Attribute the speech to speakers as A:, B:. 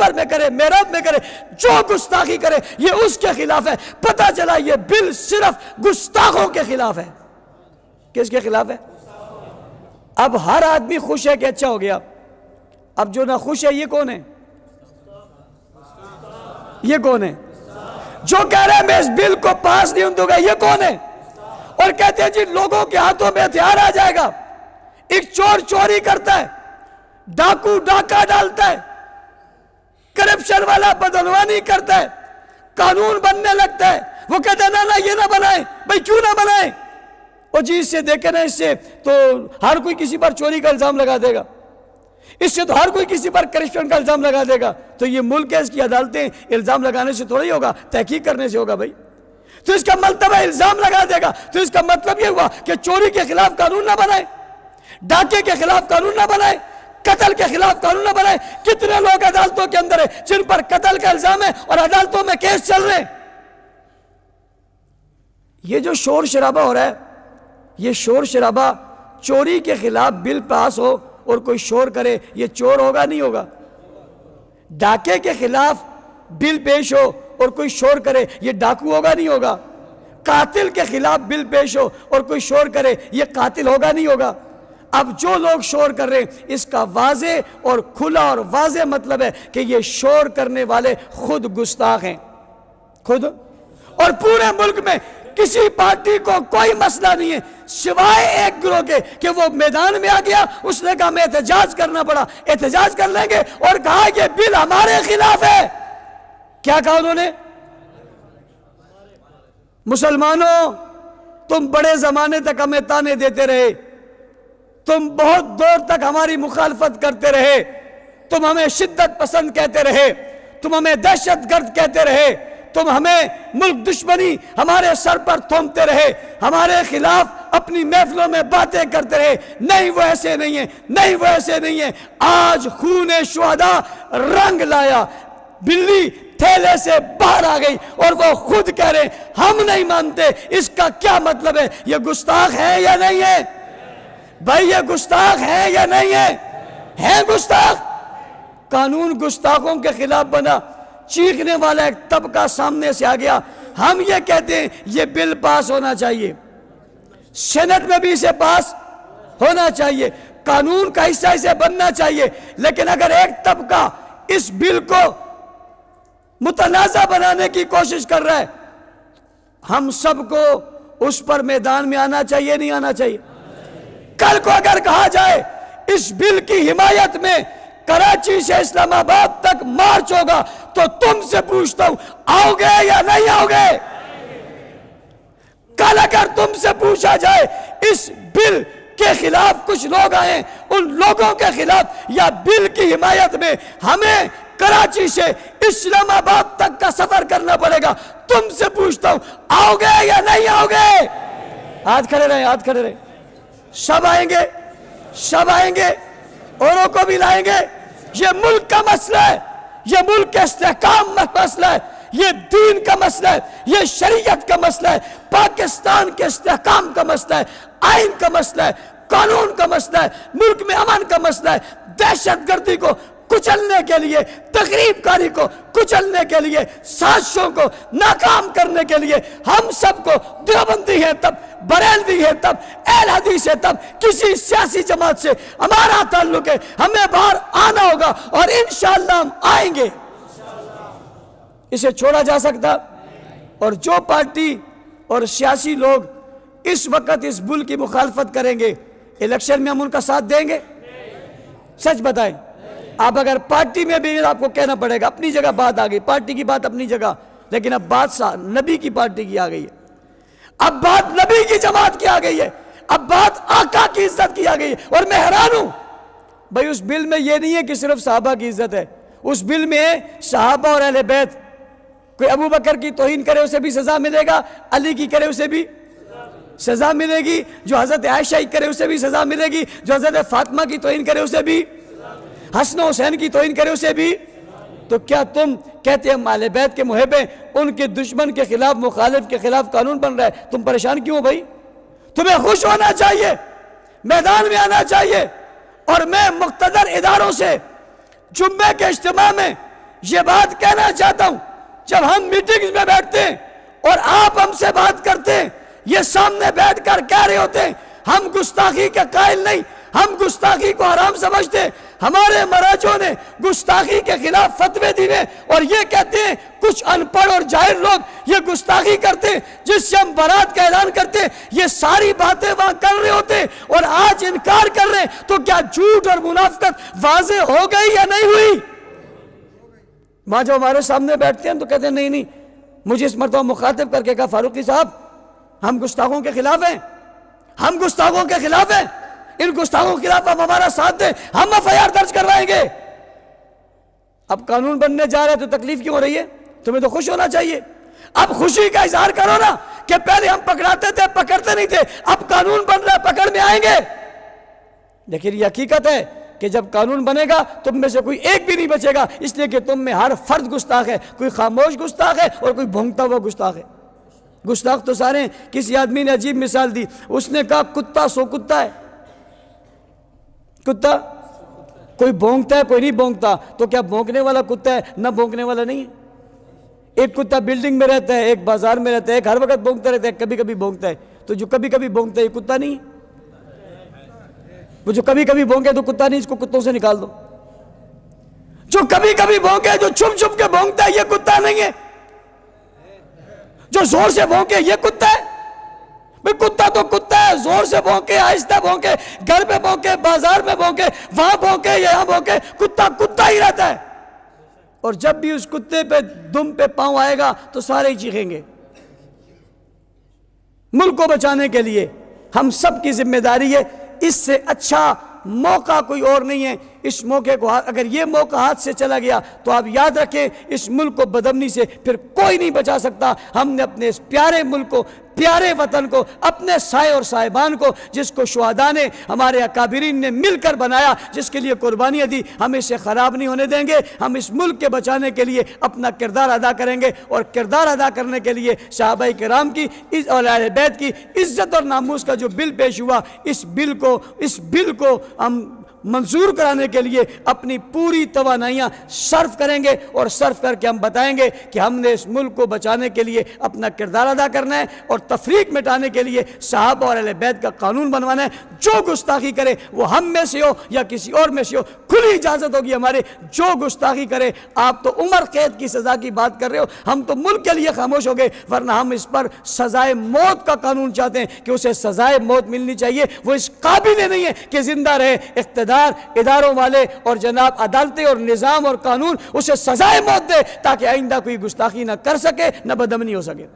A: منبر میں کرے، محراب میں کرے، جو گستاخی کرے یہ اس کے خلاف ہے۔ پتہ چلا یہ بل صرف گستاخوں کے خلاف ہے۔ کس کے خلاف ہے؟ اب ہر آدمی خوش ہے کہ اچھا ہو گیا، اب جو نہ خوش ہے یہ کون ہے؟ یہ کون ہے؟ جو کہہ رہے ہیں میں اس بل کو پاس نہیں دوں گا، یہ کون ہے؟ اور کہتے ہیں جی لوگوں کے ہاتھوں میں ہتھیار آ جائے گا، ایک چور چوری کرتا ہے، ڈاکو ڈاکہ ڈالتا ہے، کرپشن والا بدعنوانی کرتا ہے، قانون بننے لگتا ہے، وہ کہتے ہیں نا یہ نہ بنائیں۔ بھئی کیوں نہ بنائیں؟ اور جی اس سے دیکھیں نا، اس سے تو ہر کوئی کسی پر چوری کا الزام لگا دے گا، اس سے تو ہر کوئی کسی پر کرپشن کا الزام لگا دے گا۔ تو یہ ملک ہے، اس کی عدالتیں الزام لگانے سے تھوڑی ہوگا، تحقیق کرنے سے ہوگا بھائی۔ تو اس کا مطلب ہے الزام لگا دے گا، تو اس کا مطلب یہ ہوا کہ چوری کے خلاف قانون نہ بنائے، ڈاکے کے خلاف قانون نہ بنائے، قتل کے خلاف قانون نہ بنائے۔ کتنے لوگ عدالتوں کے اندر ہیں جن پر قتل کا الزام ہے اور عدالتوں میں کیس چل رہے ہیں۔ یہ جو شور شرابہ ہو رہا ہے، یہ شور شرابہ چوری کے خلاف بل پاس ہو اور کوئی شور کرے، یہ چور ہوگا نہیں ہوگا؟ ڈاکے کے خلاف بل پیش ہو اور کوئی شور کرے، یہ ڈاکو ہوگا نہیں ہوگا؟ قاتل کے خلاف بل پیش ہو اور کوئی شور کرے، یہ قاتل ہوگا نہیں ہوگا؟ اب جو لوگ شور کر رہے ہیں، اس کا واضح اور کھلا اور واضح مطلب ہے کہ یہ شور کرنے والے خود گستاخ ہیں، خود۔ اور پورے ملک میں کسی پارٹی کو کوئی مسئلہ نہیں ہے سوائے ایک گروہ کے کہ وہ میدان میں آ گیا، اس نے کہا میں احتجاج کرنا پڑا، احتجاج کر لیں گے، اور کہا یہ بل ہمارے خلاف ہے۔ کیا کہا انہوں نے؟ مسلمانوں تم بڑے زمانے تک ہمیں تانے دیتے رہے، تم بہت دور تک ہماری مخالفت کرتے رہے، تم ہمیں شدت پسند کہتے رہے، تم ہمیں دہشت گرد کہتے رہے، تم ہمیں ملک دشمنی ہمارے سر پر تھومتے رہے، ہمارے خلاف اپنی محفلوں میں باتیں کرتے رہے۔ نہیں وہ ایسے نہیں ہیں، نہیں وہ ایسے نہیں ہیں۔ آج خون شہداء رنگ لایا، بلی تھیلے سے باہر آ گئی اور وہ خود کہہ رہے ہم نہیں مانتے۔ اس کا کیا مطلب ہے؟ یہ گستاخ ہے یا نہیں ہے؟ بھائی یہ گستاخ ہے یا نہیں ہے؟ ہے گستاخ۔ قانون گستاخوں کے خلاف بنا، چیخنے والا ایک طبقہ سامنے سے آ گیا۔ ہم یہ کہتے ہیں یہ بل پاس ہونا چاہیے، سینٹ میں بھی اسے پاس ہونا چاہیے، قانون کا حصہ اسے بننا چاہیے۔ لیکن اگر ایک طبقہ اس بل کو متنازع بنانے کی کوشش کر رہا ہے، ہم سب کو اس پر میدان میں آنا چاہیے نہیں آنا چاہیے؟ کل کو اگر کہا جائے اس بل کی حمایت میں کراچی سے اسلام آباد تک مارچ ہوگا، تو تم سے پوچھتا ہوں آؤ گے یا نہیں آؤ گے؟ کل اگر تم سے پوچھا جائے اس بل کے خلاف کچھ لوگ آئیں، ان لوگوں کے خلاف یا بل کی حمایت میں ہمیں کراچی سے اسلام آباد تک کا سفر کرنا پڑے گا، تم سے پوچھتا ہوں آؤ گے یا نہیں آؤ گے؟ ہاتھ کھڑے رہیں، ہاتھ کھڑے رہیں۔ سب آئیں گے، سب آئیں گے، اوروں کو بھی لائیں گے۔ یہ ملک کا مسئلہ ہے، یہ ملک کے استحکام کا مسئلہ ہے، یہ دین کا مسئلہ ہے، یہ شریعت کا مسئلہ ہے، پاکستان کے استحکام کا مسئلہ ہے، آئین کا مسئلہ ہے، قانون کا مسئلہ ہے، ملک میں امن کا مسئلہ ہے۔ دہشت گردی کو کچلنے کے لیے، تخریب کاری کو کچلنے کے لیے، سازشوں کو ناکام کرنے کے لیے ہم سب کو، دیوبندی ہے تب، بریلوی ہے تب، اہل حدیث ہے تب، کسی سیاسی جماعت سے ہمارا تعلق ہے، ہمیں باہر آنا ہوگا اور انشاءاللہ ہم آئیں گے۔ اسے چھوڑا جا سکتا؟ اور جو پارٹی اور سیاسی لوگ اس وقت اس بل کی مخالفت کریں گے، الیکشن میں ہم ان کا ساتھ دیں گے؟ سچ بتائیں۔ آپ اگر پارٹی میں بھی، آپ کو کہنا پڑے گا، اپنی جگہ بات آ گئی، پارٹی کی بات اپنی جگہ، لیکن اب بات نبی کی پارٹی کی آ گئی ہے، اب بات نبی کی جماعت کی آ گئی ہے، اب بات آقا کی عزت کی آ گئی ہے۔ اور میں حیران ہوں بھائی، اس بل میں یہ نہیں ہے کہ صرف صحابہ کی عزت ہے، اس بل میں صحابہ اور اہل بیت، کوئی ابو بکر کی توہین کرے اسے بھی سزا ملے گا، علی کی کرے اسے بھی سزا ملے گی، جو حضرت عائشہ کی کرے اسے بھی سزا ملے گی، جو حضرت فاطمہ کی توہین کرے اسے بھی، حسن و حسین کی توہین کرے اسے بھی۔ تو کیا تم کہتے ہیں اہل بیت کے محب ہیں، ان کے دشمن کے خلاف، مخالف کے خلاف قانون بن رہا ہے، تم پریشان کیوں بھائی؟ تمہیں خوش ہونا چاہیے، میدان میں آنا چاہیے۔ اور میں مقتدر اداروں سے جمعے کے اجتماع میں یہ بات کہنا چاہتا ہوں، جب ہم میٹنگز میں بیٹھتے ہیں اور آپ ہم سے بات کرتے ہیں، یہ سامنے بیٹھ کر کہہ رہے ہوتے ہیں ہم گستاخی کے قائل نہیں، ہم گستاخی کو حرام سمجھتے ہیں۔ ہمارے مراجعوں نے گستاخی کے خلاف فتوے دیے اور یہ کہتے ہیں کچھ ان پڑھ اور جاہل لوگ یہ گستاخی کرتے ہیں جس سے ہم برات کا اعلان کرتے ہیں، یہ ساری باتیں وہاں کر رہے ہوتے ہیں اور آج انکار کر رہے ہیں، تو کیا جھوٹ اور منافقت واضح ہو گئی یا نہیں ہوئی؟ وہاں جو ہمارے سامنے بیٹھتے ہیں تو کہتے ہیں نہیں مجھے اس مرتبہ مخاطب کر کے کہا فاروقی صاحب ہم گستاخوں کے خلاف ہیں، ہم گستاخوں کے خلاف ہیں، ان گستاخوں کے خلاف آپ ہمارا ساتھ دیں، ہم FIR درج کروائیں گے۔ اب قانون بننے جا رہے تو تکلیف کیوں ہو رہی ہے؟ تمہیں تو خوش ہونا چاہیے، اب خوشی کا اظہار کرو نا کہ پہلے ہم پکڑاتے تھے پکڑتے نہیں تھے، اب قانون بن رہا ہے پکڑ میں آئیں گے۔ لیکن یہ حقیقت ہے کہ جب قانون بنے گا تم میں سے کوئی ایک بھی نہیں بچے گا، اس لیے کہ تم میں ہر فرد گستاخ ہے، کوئی خاموش گستاخ ہے اور کوئی بھونکتا ہوا گستاخ ہے۔ گستاخ تو سارے ہیں۔ کسی آدمی نے عجیب مثال دی، اس نے کہا کتا سو کتا ہے، کتا کوئی بھونکتا ہے کوئی نہیں بھونکتا، تو کیا بھونکنے والا کتا ہے نہ بھونکنے والا نہیں ہے؟ ایک کتا بلڈنگ میں رہتا ہے، ایک بازار میں رہتا ہے، ایک ہر وقت بھونکتا رہتا ہے، کبھی کبھی بھونکتا ہے، تو جو کبھی کبھی بھونکتا ہے یہ کتا نہیں ہے؟ وہ جو کبھی کبھی بھونکے تو کتا نہیں، اس کو کتوں سے نکال دو۔ جو کبھی کبھی بھونکے، جو چھپ چھپ کے بھونکتا ہے یہ کتا نہیں ہے، جو زور سے بھونکے یہ کتا ہے؟ بھئی کتا تو کتا ہے، زور سے بھونکے، آہستہ بھونکے، گھر پہ بھونکے، بازار میں بھونکے، وہاں بھونکے، یہاں بھونکے، کتا کتا ہی رہتا ہے۔ اور جب بھی اس کتے پہ دم پہ پاؤں آئے گا تو سارے ہی چیخیں گے۔ ملک کو بچانے کے لیے ہم سب کی ذمہ داری ہے، اس سے اچھا موقع کوئی اور نہیں ہے۔ اس موقع کو اگر یہ موقع ہاتھ سے چلا گیا تو آپ یاد رکھیں اس ملک کو بدامنی سے پھر کوئی نہیں بچا سکتا۔ ہم نے اپنے اس پیارے ملک کو، پیارے وطن کو، اپنے سائے اور صاحبان کو، جس کو شہداء نے، ہمارے اکابرین نے مل کر بنایا، جس کے لیے قربانیاں دی، ہم اسے خراب نہیں ہونے دیں گے۔ ہم اس ملک کے بچانے کے لیے اپنا کردار ادا کریں گے، اور کردار ادا کرنے کے لیے صحابہ کرام کی اور اہل بیت کی عزت اور ناموس کا جو بل پیش ہوا، اس بل کو ہم منظور کرانے کے لیے اپنی پوری توانائیاں صرف کریں گے، اور صرف کر کے ہم بتائیں گے کہ ہم نے اس ملک کو بچانے کے لیے اپنا کردار ادا کرنا ہے، اور تفریق مٹانے کے لیے صحابہ اور اہل بیت کا قانون بنوانا ہے۔ جو گستاخی کرے وہ ہم میں سے ہو یا کسی اور میں سے ہو، کھلی اجازت ہوگی ہمارے، جو گستاخی کرے۔ آپ تو عمر قید کی سزا کی بات کر رہے ہو، ہم تو ملک کے لیے خاموش ہو گئے، ورنہ ہم اس پر سزائے موت کا قانون چاہتے ہیں کہ اسے سزائے موت ملنی چاہیے۔ وہ اس قابل نہیں ہے کہ زندہ رہے، اداروں والے اور جناب عدالتیں اور نظام اور قانون اسے سزائے موت دے تاکہ آئندہ کوئی گستاخی نہ کر سکے، نہ بدامنی ہو سکے۔